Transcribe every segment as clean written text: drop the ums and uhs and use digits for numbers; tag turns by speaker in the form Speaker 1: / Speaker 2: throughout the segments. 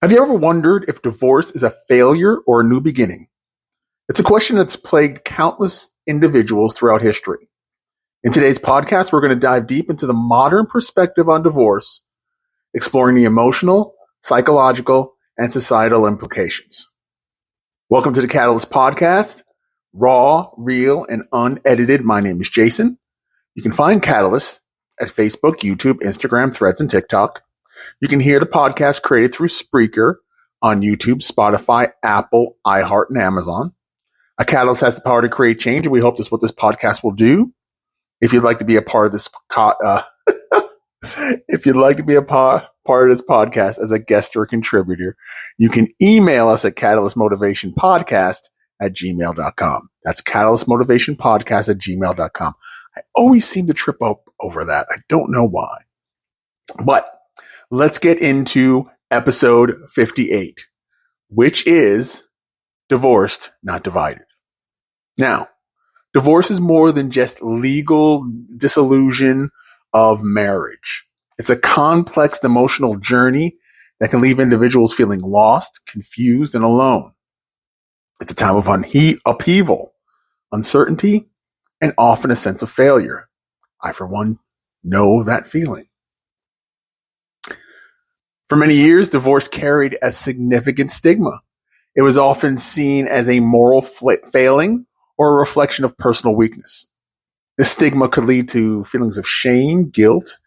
Speaker 1: Have you ever wondered if divorce is a failure or a new beginning? It's a question that's plagued countless individuals throughout history. In today's podcast, we're going to dive deep into the modern perspective on divorce, exploring the emotional, psychological, and societal implications. Welcome to the Catalyst Podcast, raw, real, and unedited. My name is Jason. You can find Catalyst at Facebook, YouTube, Instagram, Threads, and TikTok. You can hear the podcast created through Spreaker on YouTube, Spotify, Apple, iHeart, and Amazon. A catalyst has the power to create change, and we hope that's what this podcast will do. If you'd like to be a part of this, if you'd like to be a part of this podcast as a guest or a contributor, you can email us at catalystmotivationpodcast@gmail.com. That's catalystmotivationpodcast@gmail.com. I always seem to trip up over that. I don't know why, but let's get into episode 58, which is Divorced, Not Divided. Now, divorce is more than just legal dissolution of marriage. It's a complex emotional journey that can leave individuals feeling lost, confused, and alone. It's a time of upheaval, uncertainty, and often a sense of failure. I, for one, know that feeling. For many years, divorce carried a significant stigma. It was often seen as a moral failing or a reflection of personal weakness. This stigma could lead to feelings of shame, guilt,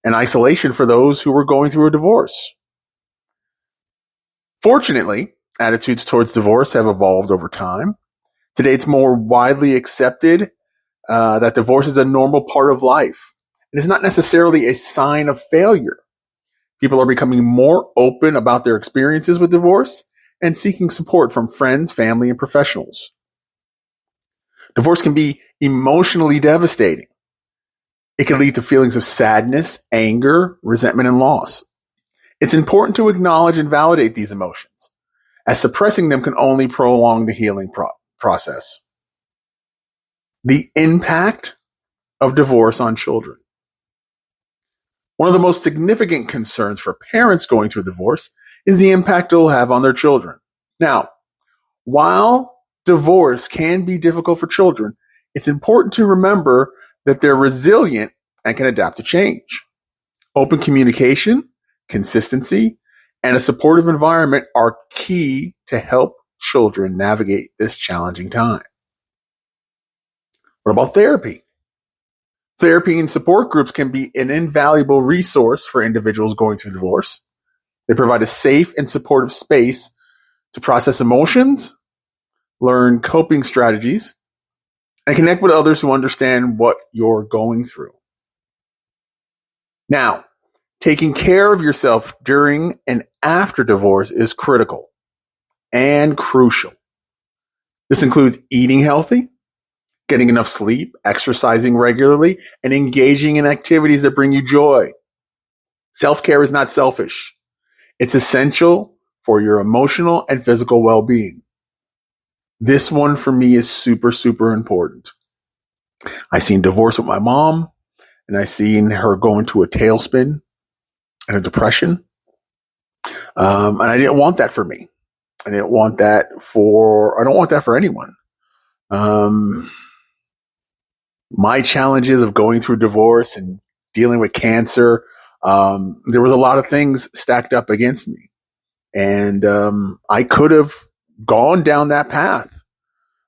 Speaker 1: and isolation for those who were going through a divorce. Fortunately, attitudes towards divorce have evolved over time. Today, it's more widely accepted that divorce is a normal part of life. It is not necessarily a sign of failure. People are becoming more open about their experiences with divorce and seeking support from friends, family, and professionals. Divorce can be emotionally devastating. It can lead to feelings of sadness, anger, resentment, and loss. It's important to acknowledge and validate these emotions, as suppressing them can only prolong the healing process. The impact of divorce on children. One of the most significant concerns for parents going through divorce is the impact it will have on their children. Now, while divorce can be difficult for children, it's important to remember that they're resilient and can adapt to change. Open communication, consistency, and a supportive environment are key to help children navigate this challenging time. What about therapy? Therapy and support groups can be an invaluable resource for individuals going through divorce. They provide a safe and supportive space to process emotions, learn coping strategies, and connect with others who understand what you're going through. Now, taking care of yourself during and after divorce is critical and crucial. This includes eating healthy, getting enough sleep, exercising regularly, and engaging in activities that bring you joy. Self-care is not selfish. It's essential for your emotional and physical well-being. This one for me is super, super important. I seen divorce with my mom, and I seen her go into a tailspin and a depression. And I didn't want that for me. I don't want that for anyone. My challenges of going through divorce and dealing with cancer, there was a lot of things stacked up against me. And I could have gone down that path,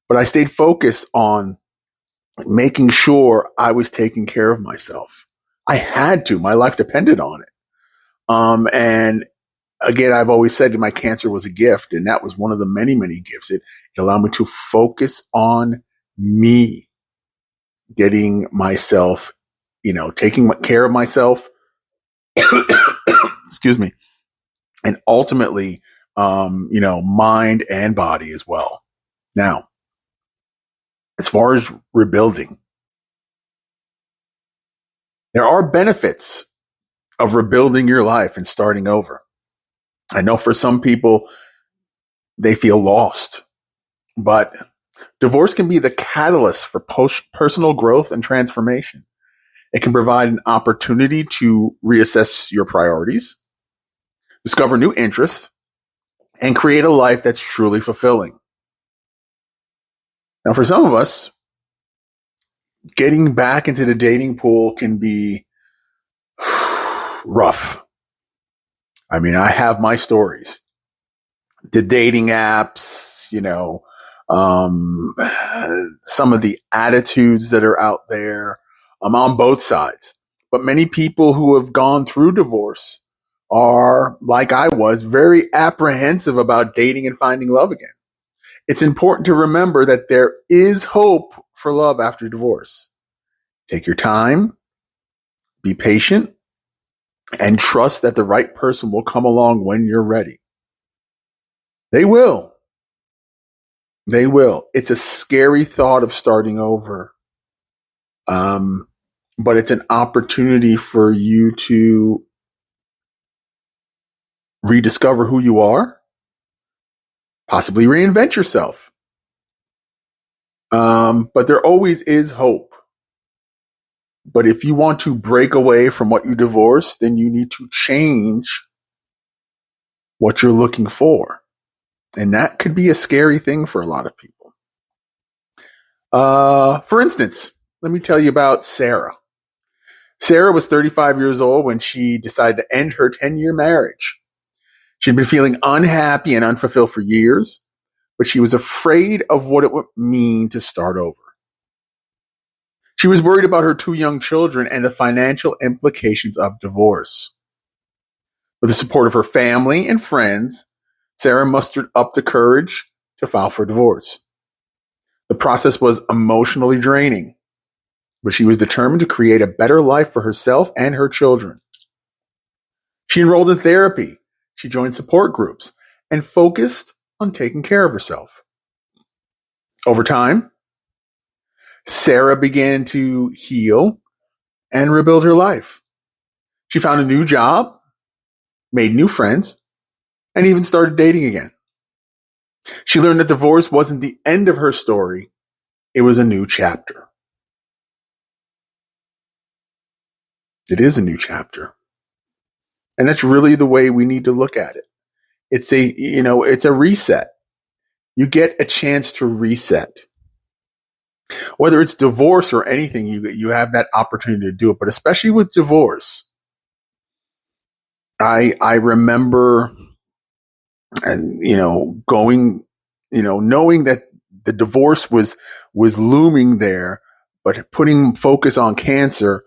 Speaker 1: but I stayed focused on making sure I was taking care of myself. I had to. My life depended on it. And again, I've always said that my cancer was a gift, and that was one of the many, many gifts. It allowed me to focus on me. Getting myself, taking care of myself, excuse me, and ultimately, mind and body as well. Now, as far as rebuilding, there are benefits of rebuilding your life and starting over. I know for some people, they feel lost, but divorce can be the catalyst for personal growth and transformation. It can provide an opportunity to reassess your priorities, discover new interests, and create a life that's truly fulfilling. Now, for some of us, getting back into the dating pool can be rough. I mean, I have my stories. The dating apps, some of the attitudes that are out there. I'm on both sides. But many people who have gone through divorce are, like I was, very apprehensive about dating and finding love again. It's important to remember that there is hope for love after divorce. Take your time, be patient, and trust that the right person will come along when you're ready. They will. They will. It's a scary thought of starting over. But it's an opportunity for you to rediscover who you are, possibly reinvent yourself. But there always is hope. But if you want to break away from what you divorced, then you need to change what you're looking for. And that could be a scary thing for a lot of people. For instance, let me tell you about Sarah. Sarah was 35 years old when she decided to end her 10-year marriage. She'd been feeling unhappy and unfulfilled for years, but she was afraid of what it would mean to start over. She was worried about her 2 young children and the financial implications of divorce. With the support of her family and friends, Sarah mustered up the courage to file for divorce. The process was emotionally draining, but she was determined to create a better life for herself and her children. She enrolled in therapy, she joined support groups, and focused on taking care of herself. Over time, Sarah began to heal and rebuild her life. She found a new job, made new friends, and even started dating again. She learned that divorce wasn't the end of her story, it was a new chapter. It is a new chapter. And that's really the way we need to look at it. It's a reset. You get a chance to reset. Whether it's divorce or anything, you have that opportunity to do it. But especially with divorce, I remember, going, knowing that the divorce was looming there, but putting focus on cancer.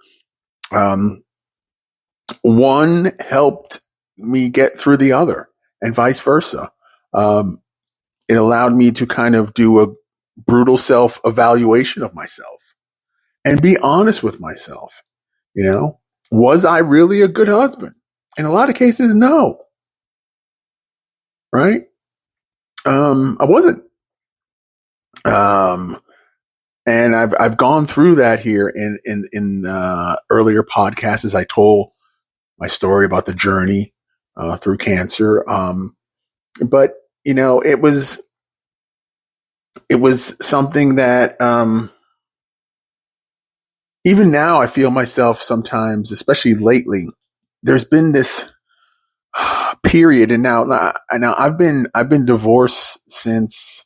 Speaker 1: One helped me get through the other, and vice versa. It allowed me to kind of do a brutal self-evaluation of myself and be honest with myself. Was I really a good husband? In a lot of cases, no. Right? I wasn't. And I've gone through that here in earlier podcasts as I told my story about the journey through cancer. But it was something that even now I feel myself sometimes, especially lately. There's been this period, and now I've been divorced since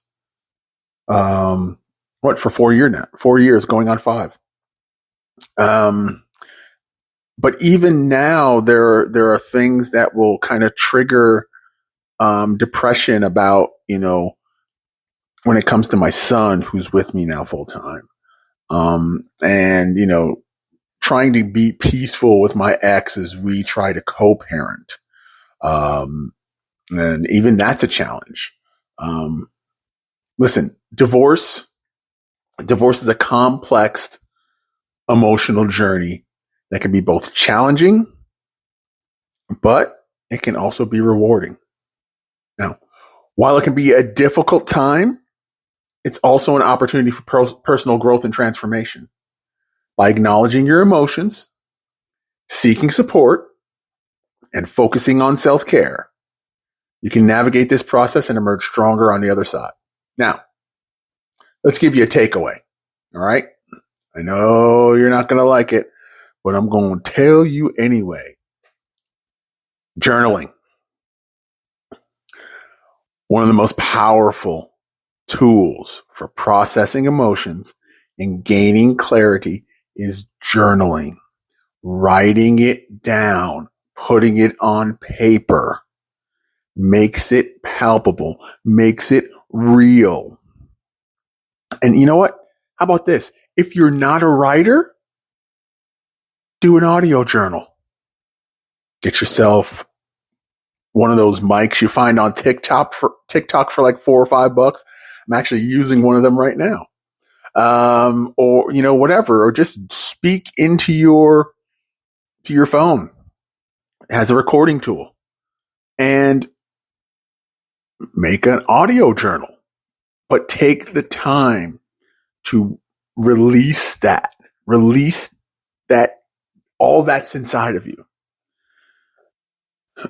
Speaker 1: for 4 years now. 4 years, going on 5. But even now, there are things that will kind of trigger depression about, when it comes to my son, who's with me now full time. And, trying to be peaceful with my ex as we try to co-parent. And even that's a challenge. Listen, divorce is a complex emotional journey that can be both challenging, but it can also be rewarding. Now, while it can be a difficult time, it's also an opportunity for personal growth and transformation. By acknowledging your emotions, seeking support, and focusing on self-care, you can navigate this process and emerge stronger on the other side. Now, let's give you a takeaway. All right? I know you're not going to like it, but I'm going to tell you anyway. Journaling. One of the most powerful tools for processing emotions and gaining clarity is journaling, writing it down, putting it on paper, makes it palpable, makes it real. And you know what? How about this? If you're not a writer, do an audio journal. Get yourself one of those mics you find on TikTok for like $4 or $5. I'm actually using one of them right now. Or, whatever, or just speak into your phone. It has a recording tool, and make an audio journal, but take the time to release that, all that's inside of you.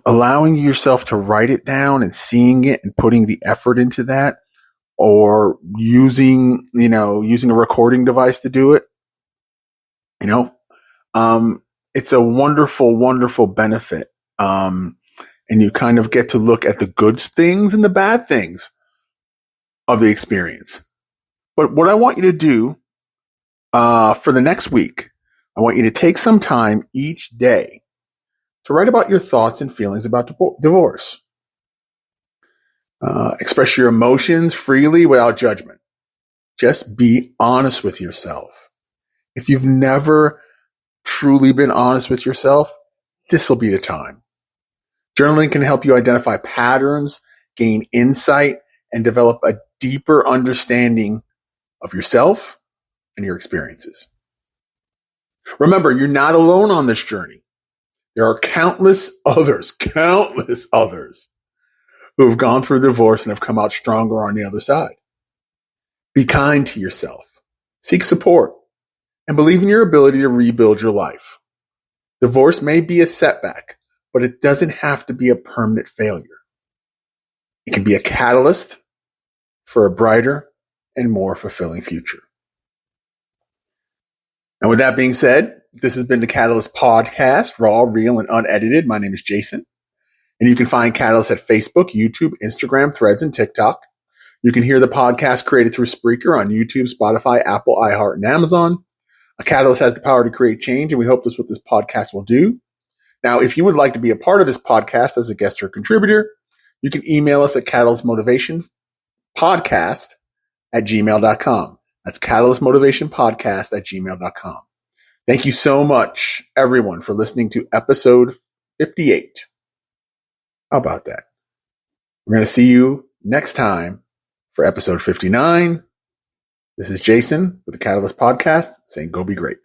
Speaker 1: Allowing yourself to write it down and seeing it and putting the effort into that, or using a recording device to do it, it's a wonderful, wonderful benefit. And you kind of get to look at the good things and the bad things of the experience. But what I want you to do for the next week, I want you to take some time each day to write about your thoughts and feelings about divorce. Express your emotions freely without judgment. Just be honest with yourself. If you've never truly been honest with yourself, this will be the time. Journaling can help you identify patterns, gain insight, and develop a deeper understanding of yourself and your experiences. Remember, you're not alone on this journey. There are countless others who have gone through divorce and have come out stronger on the other side. Be kind to yourself. Seek support. And believe in your ability to rebuild your life. Divorce may be a setback, but it doesn't have to be a permanent failure. It can be a catalyst for a brighter and more fulfilling future. And with that being said, this has been the Catalyst Podcast, raw, real, and unedited. My name is Jason. And you can find Catalyst at Facebook, YouTube, Instagram, Threads, and TikTok. You can hear the podcast created through Spreaker on YouTube, Spotify, Apple, iHeart, and Amazon. A Catalyst has the power to create change, and we hope that's what this podcast will do. Now, if you would like to be a part of this podcast as a guest or contributor, you can email us at catalystmotivationpodcast@gmail.com. That's catalystmotivationpodcast@gmail.com. Thank you so much, everyone, for listening to episode 58. How about that? We're going to see you next time for episode 59. This is Jason with the Catalyst Podcast saying, go be great.